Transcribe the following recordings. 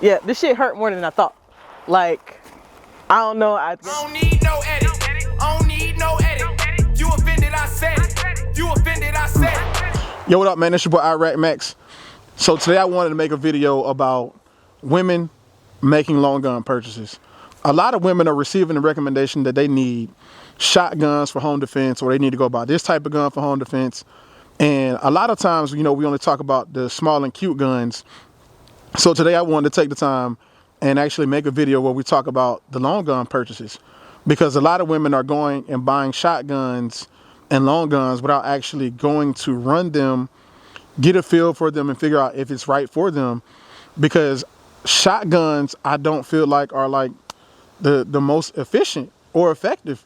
Yeah, this shit hurt more than I thought. Like, I don't know. I don't need no edit. I don't need no edit. You offended, I said it. You offended, I said it. Yo, what up, man? It's your boy Iraq Max. So today I wanted to make a video about women making long gun purchases. A lot of women are receiving the recommendation that they need shotguns for home defense, or they need to go buy this type of gun for home defense. And a lot of times, you know, we only talk about the small and cute guns. So today I wanted to take the time and actually make a video where we talk about the long gun purchases, because a lot of women are going and buying shotguns and long guns without actually going to run them, get a feel for them, and figure out if it's right for them. Because shotguns, I don't feel like are like the most efficient or effective,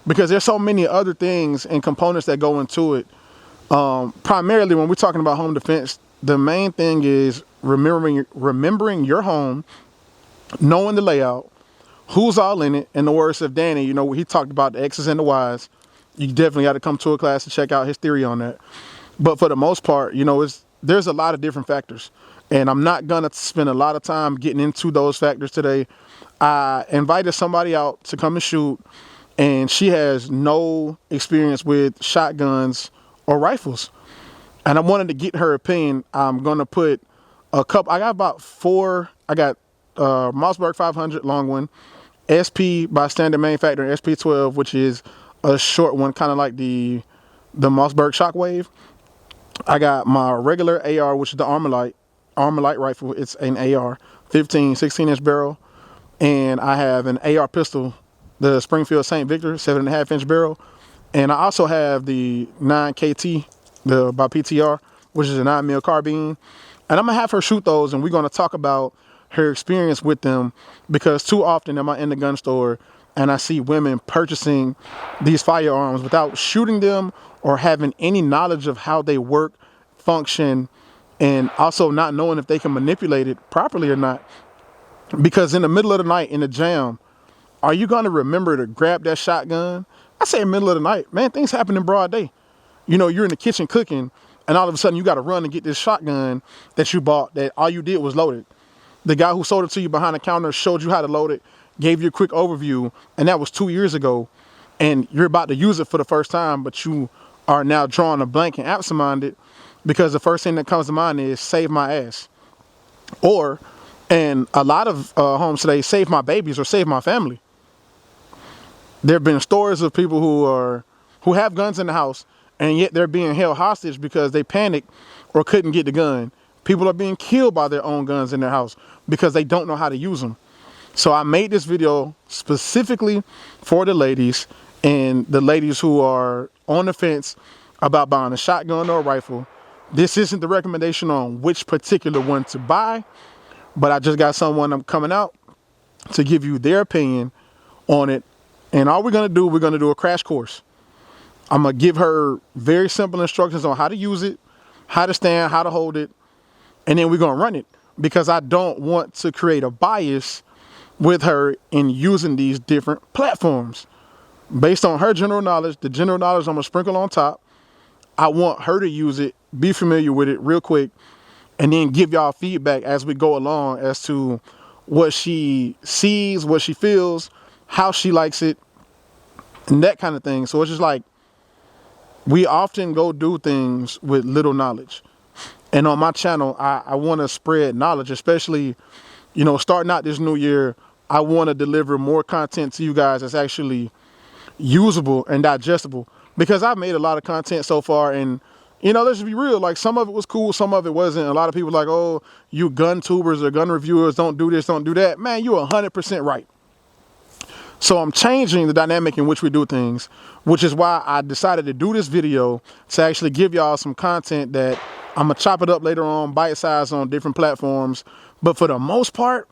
because there's so many other things and components that go into it. Primarily when we're talking about home defense, the main thing is remembering your home, knowing the layout, who's all in it. In the words of Danny, you know, he talked about the X's and the Y's. You definitely got to come to a class to check out his theory on that. But for the most part, you know, there's a lot of different factors, and I'm not gonna spend a lot of time getting into those factors today. I invited somebody out to come and shoot, and she has no experience with shotguns or rifles, and I wanted to get her opinion. I'm gonna put a couple. I got about four. I got Mossberg 500 long one, SP by Standard Manufacturer, SP12, which is a short one, kind of like the Mossberg Shockwave. I got my regular AR, which is the Armor Light rifle. It's an AR15 16-inch barrel, and I have an AR pistol, the Springfield St. Victor 7.5-inch barrel, and I also have the 9KT, by PTR, which is a 9mm carbine. And I'm gonna have her shoot those, and we're gonna talk about her experience with them, because too often am I in the gun store and I see women purchasing these firearms without shooting them or having any knowledge of how they work, function, and also not knowing if they can manipulate it properly or not. Because in the middle of the night in the jam, are you gonna remember to grab that shotgun? I say middle of the night, man, things happen in broad day. You know, you're in the kitchen cooking, and all of a sudden you gotta run and get this shotgun that you bought that all you did was load it. The guy who sold it to you behind the counter showed you how to load it, gave you a quick overview, and that was 2 years ago, and you're about to use it for the first time, but you are now drawing a blank and absent-minded because the first thing that comes to mind is save my ass. Or, and a lot of homes today, save my babies or save my family. There have been stories of people who have guns in the house, and yet they're being held hostage because they panicked or couldn't get the gun. People are being killed by their own guns in their house because they don't know how to use them. So I made this video specifically for the ladies, and the ladies who are on the fence about buying a shotgun or a rifle. This isn't the recommendation on which particular one to buy, but I just got someone I'm coming out to give you their opinion on it. And all we're gonna do a crash course. I'm gonna give her very simple instructions on how to use it, how to stand, how to hold it, and then we're gonna run it, because I don't want to create a bias with her in using these different platforms. Based on her general knowledge, the general knowledge I'm gonna sprinkle on top, I want her to use it, be familiar with it real quick, and then give y'all feedback as we go along as to what she sees, what she feels, how she likes it, and that kind of thing. So it's just like, we often go do things with little knowledge. And on my channel, I want to spread knowledge, especially, you know, starting out this new year. I want to deliver more content to you guys that's actually usable and digestible, because I've made a lot of content so far, and, you know, let's be real, like, some of it was cool, some of it wasn't. A lot of people like, oh, you gun tubers or gun reviewers don't do this, don't do that. Man, you're 100% right. So I'm changing the dynamic in which we do things, which is why I decided to do this video, to actually give y'all some content that I'm gonna chop it up later on, bite size on different platforms. But for the most part,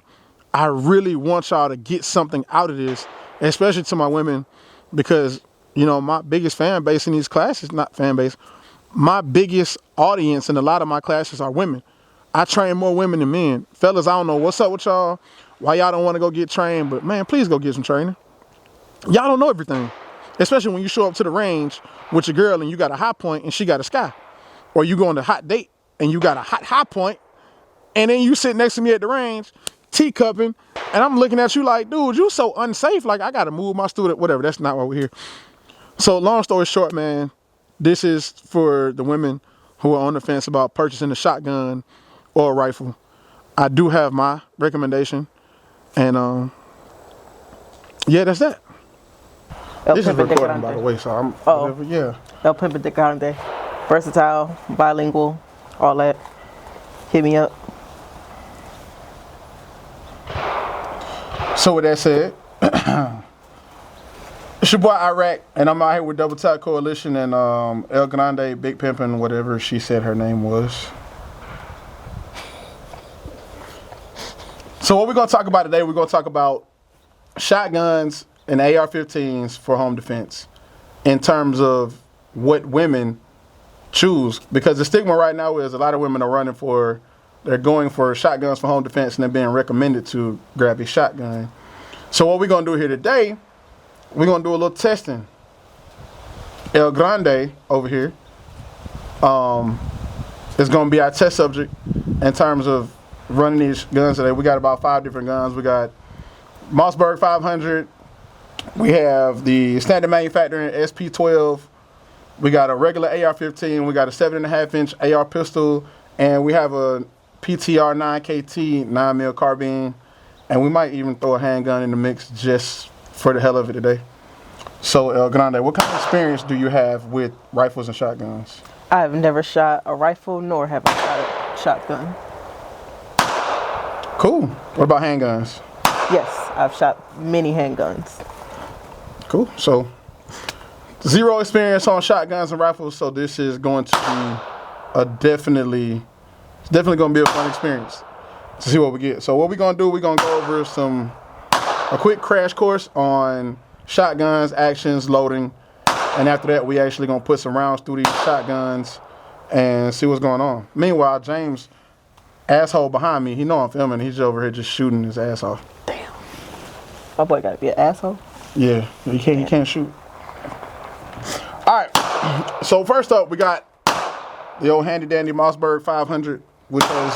I really want y'all to get something out of this, especially to my women, because, you know, my biggest fan base in these classes, not fan base, my biggest audience in a lot of my classes are women. I train more women than men. Fellas, I don't know what's up with y'all, why y'all don't want to go get trained, but man, please go get some training. Y'all don't know everything, especially when you show up to the range with your girl and you got a high point and she got a sky, or you go on a hot date and you got a hot high point, and then you sit next to me at the range teacupping, and I'm looking at you like, dude, you so unsafe. Like, I gotta move my student, whatever. That's not why we're here. So long story short, man, this is for the women who are on the fence about purchasing a shotgun or a rifle. I do have my recommendation, and yeah, that's that. This is recording, by the way, so I'm, whatever, yeah. El Pimpa de Grande. Versatile, bilingual, all that. Hit me up. So with that said, it's your boy Iraq, and I'm out here with Double Tap Coalition and El Grande, Big Pimpin', whatever she said her name was. So what we're gonna talk about today, we're gonna talk about shotguns and AR-15s for home defense in terms of what women choose. Because the stigma right now is a lot of women are they're going for shotguns for home defense and they're being recommended to grab a shotgun. So what we're gonna do here today, we're gonna do a little testing. El Grande over here is gonna be our test subject in terms of running these guns today. We got about 5 different guns. We got Mossberg 500. We have the standard manufacturing SP12. We got a regular AR-15. We got a 7.5-inch AR pistol, and we have a PTR 9KT 9mm carbine, and we might even throw a handgun in the mix just for the hell of it today. So, El Grande, what kind of experience do you have with rifles and shotguns? I have never shot a rifle, nor have I shot a shotgun. Cool. What about handguns? Yes, I've shot many handguns. Cool. So, zero experience on shotguns and rifles, so this is going to be definitely going to be a fun experience to see what we get. So what we're going to do, we're going to go over a quick crash course on shotguns, actions, loading, and after that, we actually going to put some rounds through these shotguns and see what's going on. Meanwhile, James, asshole behind me, he know I'm filming, he's over here just shooting his ass off. Damn. My boy got to be an asshole? Yeah, he can't shoot. Alright, so first up, we got the old handy dandy Mossberg 500, which is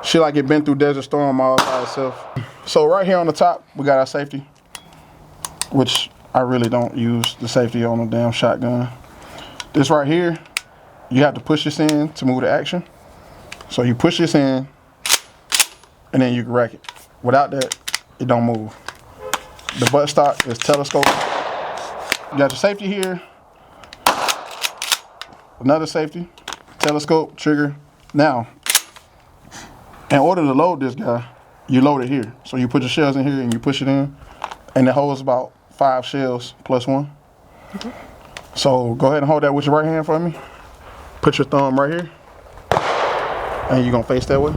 shit like it been through Desert Storm all by itself. So right here on the top, we got our safety, which I really don't use the safety on a damn shotgun. This right here, you have to push this in to move the action. So you push this in, and then you can rack it. Without that, it don't move. The buttstock is telescope. You got your safety here. Another safety, telescope, trigger. Now, in order to load this guy, you load it here. So you put your shells in here and you push it in, and it holds about 5 shells plus 1. Okay. So go ahead and hold that with your right hand for me. Put your thumb right here, and you're gonna face that way.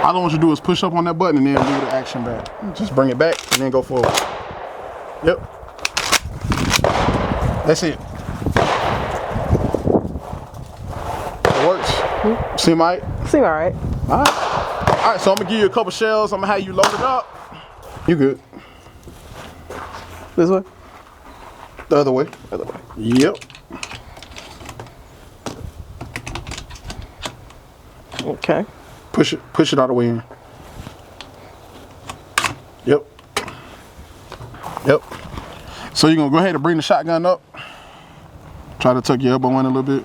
All I want you to do is push up on that button and then do the action back. Just bring it back and then go forward. Yep. That's it. It works. Mm-hmm. Seem all right? Seem all right. All right. All right, so I'm gonna give you a couple shells. I'm gonna have you load it up. You good. This way? The other way. Other way. Yep. Okay. Push it all the way in. Yep. Yep. So you're gonna go ahead and bring the shotgun up. Try to tuck your elbow in a little bit.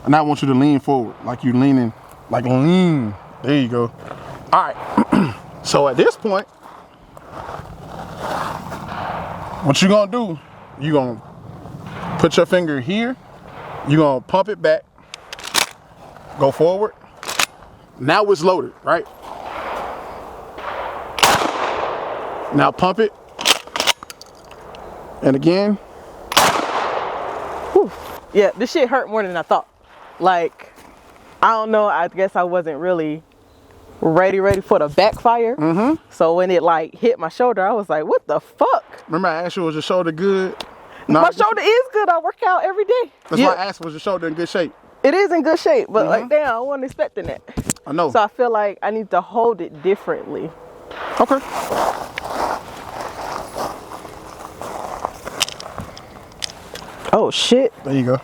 And I want you to lean forward, like you leaning, like lean. There you go. All right. So at this point, what you're gonna do, you're gonna put your finger here. You're gonna pump it back. Go forward. Now it's loaded, right? Now pump it. And again. Whew. Yeah, this shit hurt more than I thought. Like, I don't know, I guess I wasn't really ready for the backfire. Mm-hmm. So when it like hit my shoulder, I was like, what the fuck? Remember I asked you, was your shoulder good? My shoulder is good. I work out every day. That's why I asked, was your shoulder in good shape? It is in good shape, but like, damn, I wasn't expecting that. I know. So I feel like I need to hold it differently. Okay. Oh shit. There you go.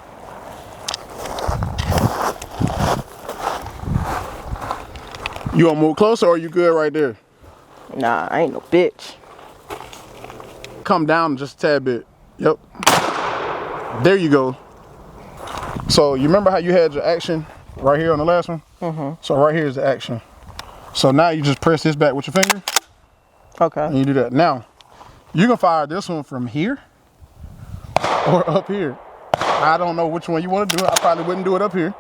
You want to move closer or you good right there? Nah, I ain't no bitch. Come down just a tad bit. Yep. There you go. So you remember how you had your action right here on the last one? Mm-hmm. So right here is the action. So now you just press this back with your finger. Okay. And you do that. Now, you can fire this one from here or up here. I don't know which one you want to do. I probably wouldn't do it up here.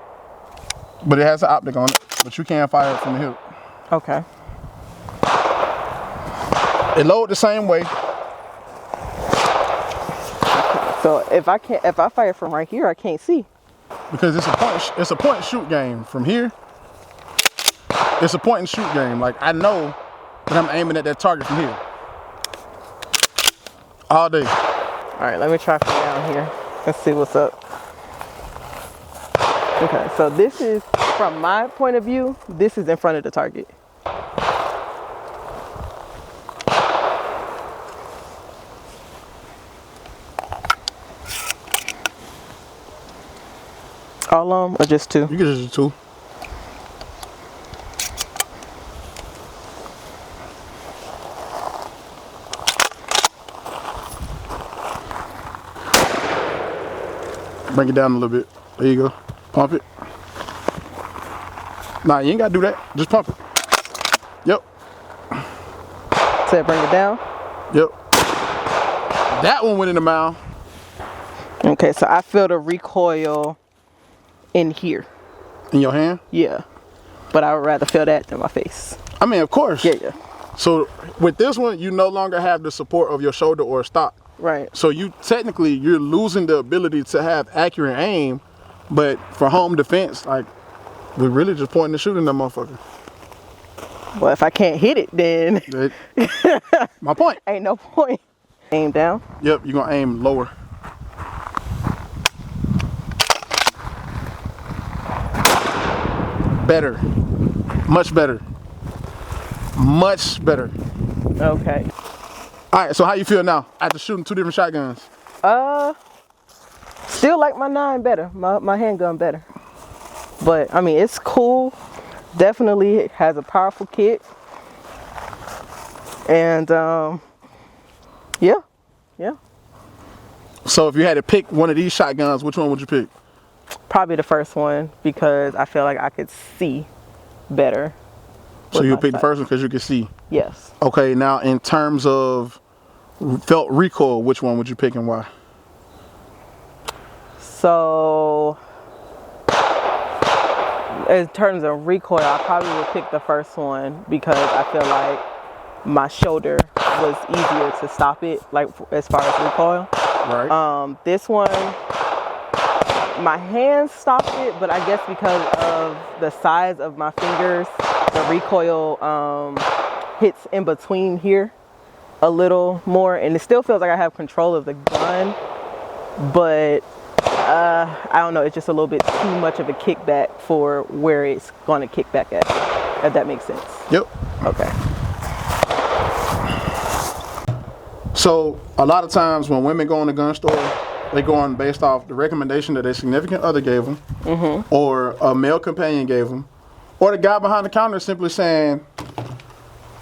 But it has an optic on it. But you can fire it from the hip. Okay. It loads the same way. So if I fire from right here, I can't see. Because it's a point and shoot game. From here, it's a point and shoot game. Like I know that I'm aiming at that target from here. All day. All right, let me try from down here. Let's see what's up. Okay, so this is, from my point of view, this is in front of the target. All of them or just two? You can just do two. Bring it down a little bit. There you go. Pump it. Nah, you ain't gotta do that. Just pump it. Yep. So bring it down? Yep. That one went in the mouth. Okay, so I feel the recoil in here. In your hand? Yeah. But I would rather feel that than my face. I mean, of course. Yeah, yeah. So with this one, you no longer have the support of your shoulder or stock. Right. So you're losing the ability to have accurate aim, but for home defense, like we're really just pointing and shooting that motherfucker. Well, if I can't hit it, then my point. Ain't no point. Aim down. Yep, you're gonna aim lower. Better. Much better. Much better. Okay. All right, so how you feel now after shooting two different shotguns? Still like my 9 better, my handgun better. But I mean, it's cool. Definitely it has a powerful kick. And yeah. So if you had to pick one of these shotguns, which one would you pick? Probably the first one because I feel like I could see better. So you'll pick the first one because you can see? Yes. Okay, now in terms of felt recoil, which one would you pick and why? So in terms of recoil, I probably would pick the first one because I feel like my shoulder was easier to stop it, like as far as recoil. Right. This one, my hands stopped it, but I guess because of the size of my fingers, the recoil hits in between here a little more, and it still feels like I have control of the gun, but I don't know, it's just a little bit too much of a kickback for where it's going to kick back at, if that makes sense. Yep. Okay. So a lot of times when women go in the gun store, they go on based off the recommendation that their significant other gave them, or a male companion gave them, or the guy behind the counter is simply saying,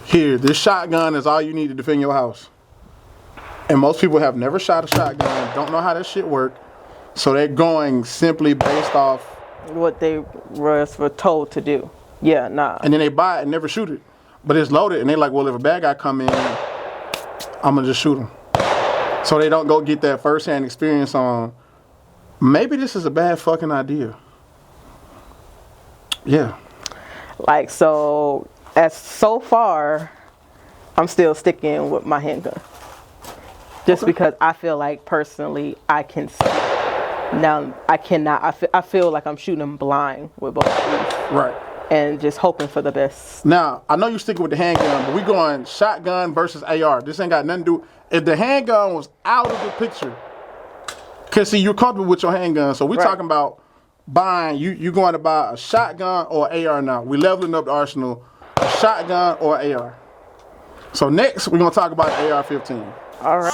here, this shotgun is all you need to defend your house. And most people have never shot a shotgun, don't know how that shit work, so they're going simply based off what they were told to do. Yeah, nah. And then they buy it and never shoot it. But it's loaded, and they're like, well, if a bad guy come in, I'm gonna just shoot him. So they don't go get that first-hand experience on, maybe this is a bad fucking idea. Yeah. Like, so far, I'm still sticking with my handgun. Just because I feel like, personally, I can see. Now, I cannot, I feel like I'm shooting blind with both of these. Right. And just hoping for the best. Now, I know you're sticking with the handgun, but we going shotgun versus AR. This ain't got nothing to do. If the handgun was out of the picture, because see, you're comfortable with your handgun, so we're talking about buying, you going to buy a shotgun or AR now. We're leveling up the arsenal, a shotgun or AR. So next, we're going to talk about AR-15. All right.